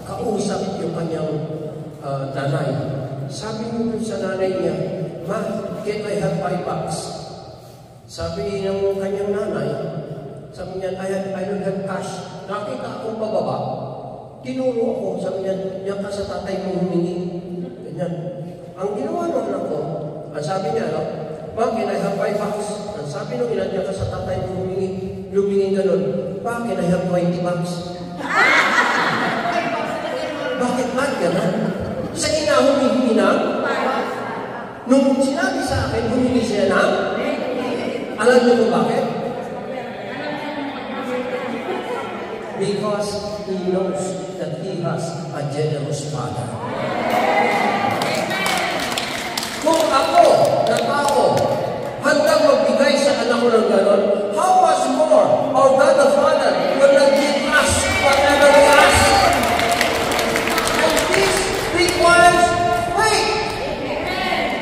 Kausap yung kanyang nanay. Sabi mo sa nanay niya, "Ma, can I have $5?" Sabi ng kanyang nanay, sabi niya, I don't have cash. Nakita akong pababa. Tinuro ako. Sabi niya, "Yan ka sa tatay mo humingi." Ganyan. Ang ginawa ng anak ko, ang sabi niya, "Ma, can I have $5?" Ang sabi nung ilan niya ka sa tatay mo humingi ganun, "Pa, can I have $20?" Bakit man gano'n? Sa ina humihingi na? Nung sinabi sa akin, humingi siya na? Alam niyo kung bakit? Because he knows that he has a generous father. Kung ako, na tao, handang magbigay sa anak ko ng gano'n, how much more our God the Father will not give us whatever we ask? And this requires faith.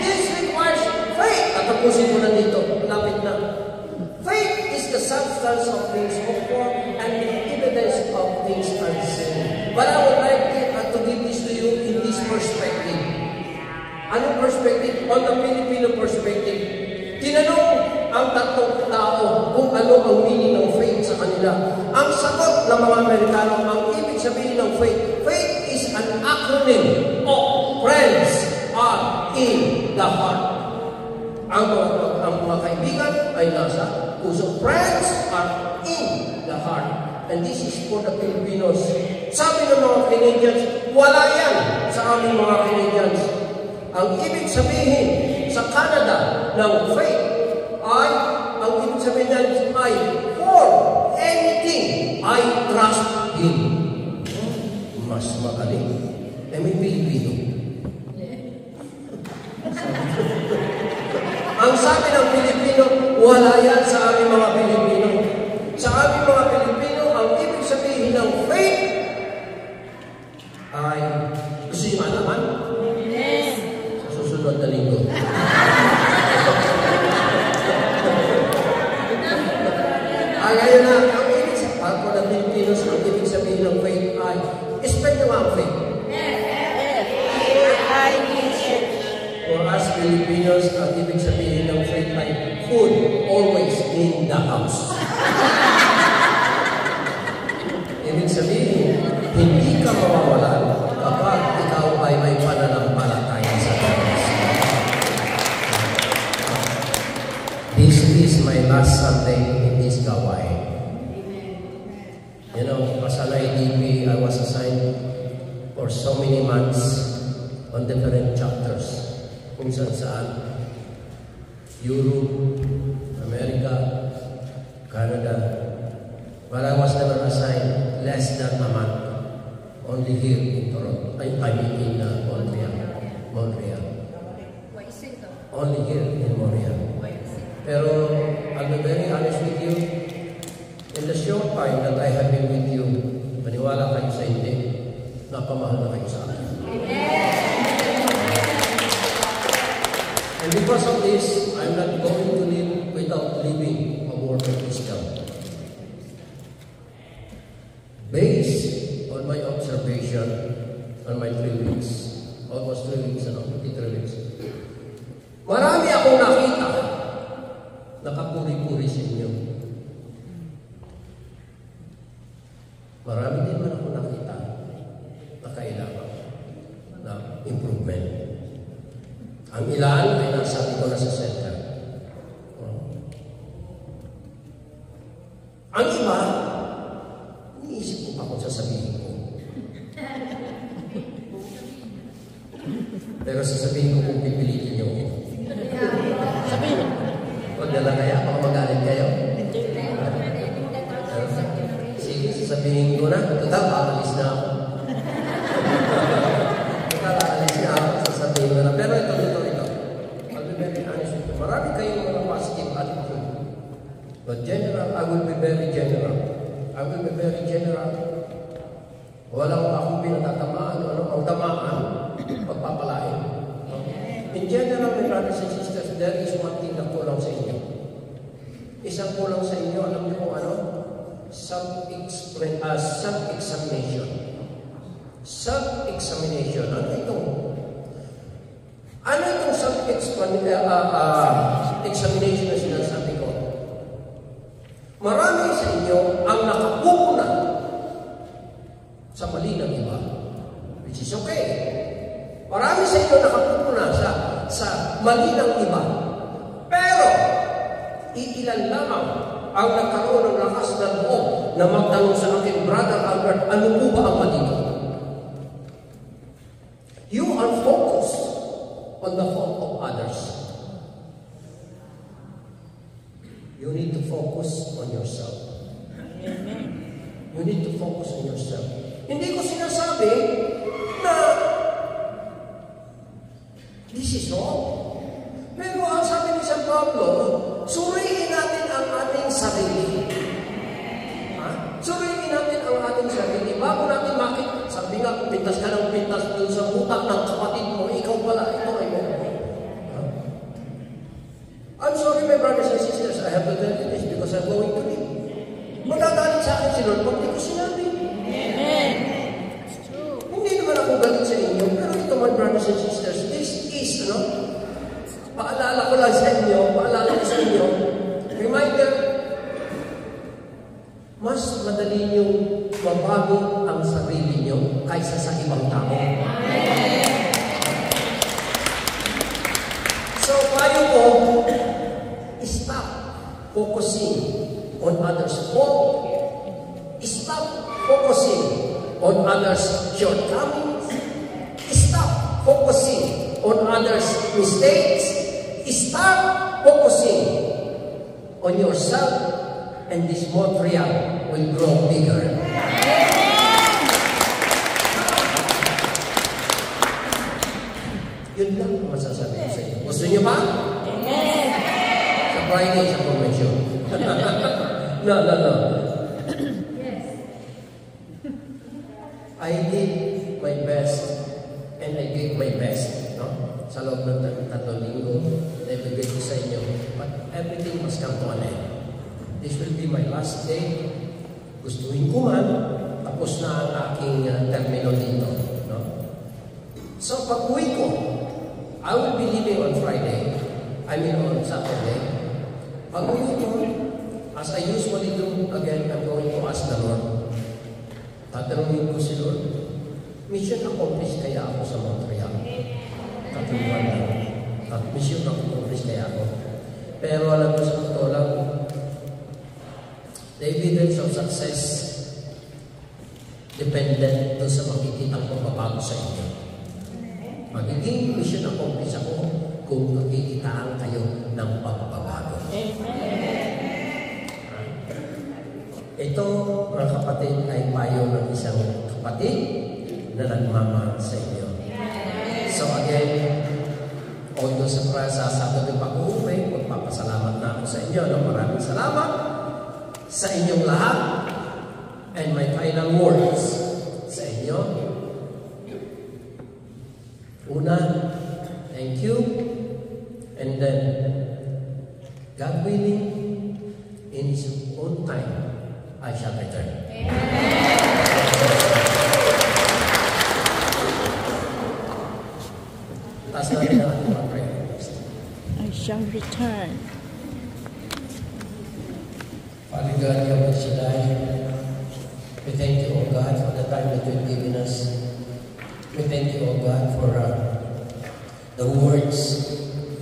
This requires faith. At tapusin ko na dito, lapit na. Faith is the substance of things hoped for and the evidence of things unseen. But I would like to give this to you in this perspective. Anong perspective? On the Filipino perspective. Tinanong ang tatlong tao kung ano ang meaning ng faith sa kanila. Ang sagot ng mga Amerikano, ang ibig sabihin ng faith, faith is an acronym of friends are in the heart. Ang mga kaibigan ay nasa puso. Friends are in the heart. And this is for the Filipinos. Sabi ng mga Canadians, wala yan sa aming mga Canadians. Ang ibig sabihin sa Canada ng faith ay, ang ibig sabihin niyan ay, for anything, I trust Him. Mas magaling. May Pilipino. Ang sabi ng Pilipino, wala yan sa aming mga Pilipino. Sa aming mga Pilipino, ang ibig sabihin ng faith ay, gusto nyo malaman? Sa susunod na linggo. Ay, ayun na, ang ibig sabihin, ako ng Pilipinos, ang ibig sabihin ng faith ay, expect nyo ang faith. For us Filipinos, ang ibig sabihin ng faith ay food always in the house. Ibig sabihin, hindi ka mawawalan kapag ikaw ay may pananampalataya sa Diyos. This is my last Sunday in this gawain. You know, as an IDP, I was assigned for so many months on different chapters. Kung saan Europe, America, Canada. But I was never assigned less than a month. Only here in Toronto. I mean in Montreal. Only here in Montreal. Pero I'll be very honest with you. In the short time that I have been with you, maniwala kayo sa hindi, napamahal na kayo sa akin. And because of this, I'm not going to live without living a word of wisdom. Based on my observation on my 3 weeks, almost 3 weeks, 3 weeks. Marami akong mo na sa center. Ang iba, iniisip ko pa kung sasabihin ko. Pero sasabihin ko kung pipilitin niyo. Sabihin. Huwag na lang kaya, baka magalit kayo. Sige, sasabihin ko na. Total, aalis na ako. Total, aalis na ako. Sasabihin ko na. Pero ito. I'll be very honest with you. Marami kayong mga positive attitude. But general, I will be very general. I will be very general. Walang akong pinatatamaan. Ang tamaan, pagpapalain. In general, my brothers and sisters, there is one thing na kulang sa inyo. Isang kulang sa inyo, alam niyo kung ano? Self-examination. Self-examination. Ano ito? Ano itong self-examination na sinasabi ko? Marami sa inyo ang nakapupuna sa mali ng iba. Which is okay. Marami sa inyo nakapupuna sa mali ng iba. Pero, iilan lamang ang nagkaroon ng lakas ng loob na magtanong sa akin, Brother Albert, ano po ba ang mali? You are focused on the fault of others. You need to focus on yourself. You need to focus on yourself. Hindi ko sinasabi na this is wrong. Pero ang sabi ni San Pablo, suriin natin ang ating sarili. Suriin natin ang ating sarili. Bago natin makita, sabi nga, pintas ka ng pintas dun sa utak ng kapatid mo, ikaw pala, ito ay mo. I'm sorry, my brothers and sisters, I have to tell you this because I'm going to leave. Magagalit sa akin si Lord, pag di ko sinabi. Hindi naman ako galit sa inyo, pero ito, my brothers and sisters, this is, paalala ko lang sa inyo, reminder, mas madali niyong mabago ang sarili niyo kaysa sa ibang tao. So, payo ko, stop focusing on others' fault. Stop focusing on others' shortcomings. Stop focusing on others' mistakes. Start focusing on yourself, and this Montreal will grow bigger. Yun lang ang masasabi ko sa inyo. Gusto niyo ba? Sa Friday, sa convention. No. I did my best, and I gave my best. Sa loob ng 3 linggo, naibigay ko sa inyo. But everything must come to an end. This will be my last day. Gustuhin ko man, tapos na ang aking termino dito. So pag-uwi ko, I will be leaving on Friday. I mean on Saturday. Pag-uwi ko, as I usually do, again, I'm going to ask the Lord. Tatanungin ko si Lord, mission accomplished kaya ako sa Montreal? Katuluan lang. Mission accomplished kaya ako. Pero alam mo sa totoo lang, the evidence of success dependent doon sa makikitang pagbabago sa inyo. Magiging mission accomplished ako kung nakikitaan kayo ng pagbabago. Ito, mga kapatid, ay payo ng isang kapatid na nagmamahal sa inyo. So again, although sa Sabado pag-uwi, magpapasalamat na ako sa inyo. Maraming salamat sa inyong lahat. And my final words sa inyo. Una, thank you. And then, God willing, in His own time, I shall return. Taas natin ang ating mga prayer. I shall return. Father God, Yahweh Shaddai, we thank you, O God, for the time that you've given us. We thank you, O God, for the words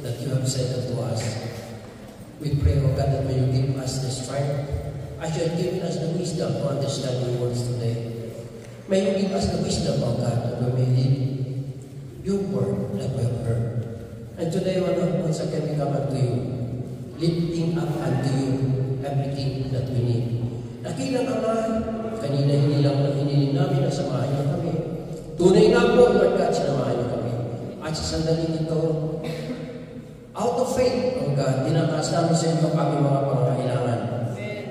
that you have said unto us. We pray, O God, that may you give us the strength as you have given us the wisdom to understand your words today. May you give us the wisdom, O God, that we may live your word that we have heard. And today, O Lord, once again we come unto you, lifting up unto you everything that we need. Nakilang Ama, kanina hiniling namin na samahan niyo kami. Tunay nga po, Lord God, sinamahan niyo kami. At sa sandaling ito, out of faith, O God, dinakas namin sa inyo kami mga pangangailangan.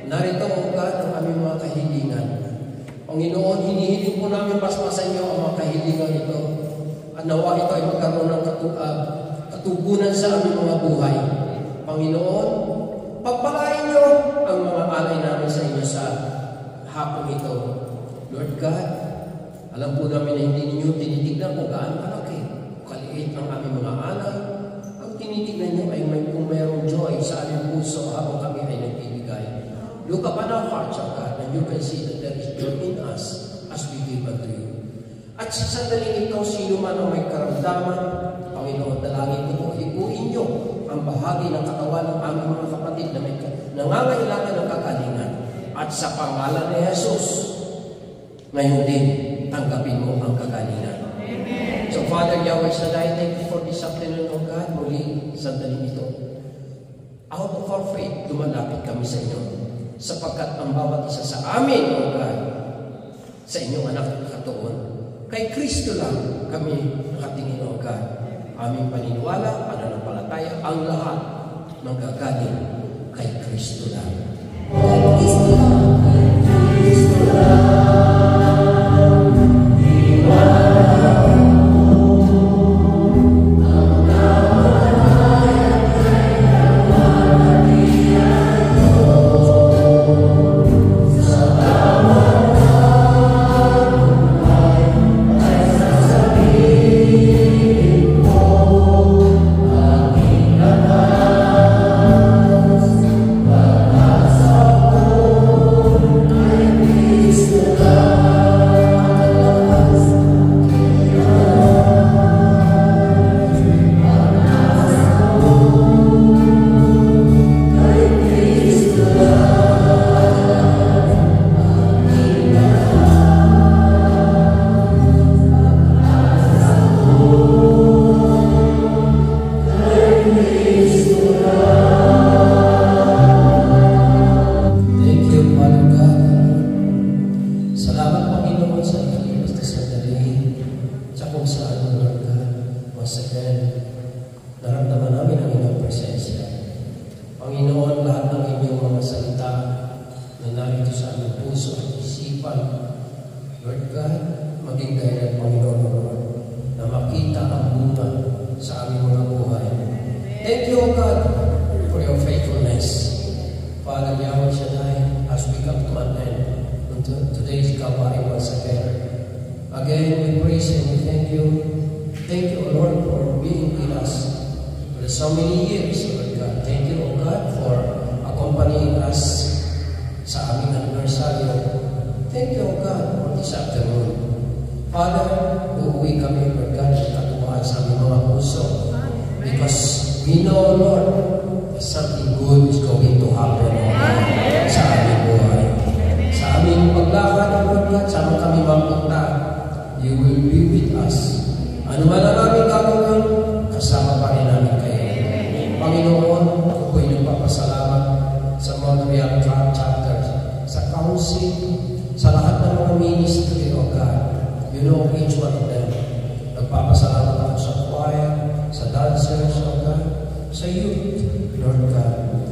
Narito, O God, ang aming mga kahilingan. Panginoon, hinihiling po namin paspasan niyo ang mga kahilingan ito. At nawa ito ay magkaroon ng katugunan sa aming mga buhay. Panginoon, pagpalain niyo ang mga alay namin sa inyo sa hapon ito. Lord God, alam po namin na hindi ninyo tinitignan kung gaano kalaki, kaliit ang aming mga alay. Ang tinitignan niyo ay kung mayroong joy sa aming puso habang kami ay nagbibigay. Look upon our hearts, O God, and you can see that there is joy in us as we give unto you. At sa sandaling ito, sino man ang may karamdaman, Panginoon, dalangin ko po, higuin niyo ang bahagi ng katawan ng aming mga kapatid na may nangangailangan ng kagalingan. At sa pangalan ni Jesus, ngayon din, tanggapin mo ang kagalingan. Amen. So, Father Yahweh Shaddai, thank you for this afternoon, O God, muli, sandaling ito. Out of our faith, lumalapit kami sa inyo, sapagkat ang bawat isa sa amin, O God, sa inyong anak na katuon, kay Kristo lang kami nakatingin, O God. Aming paniniwala, pananampalataya, ang lahat manggagaling kay Kristo lang. Kay Kristo lang. Kay Kristo lang. Sa youth, Lord God,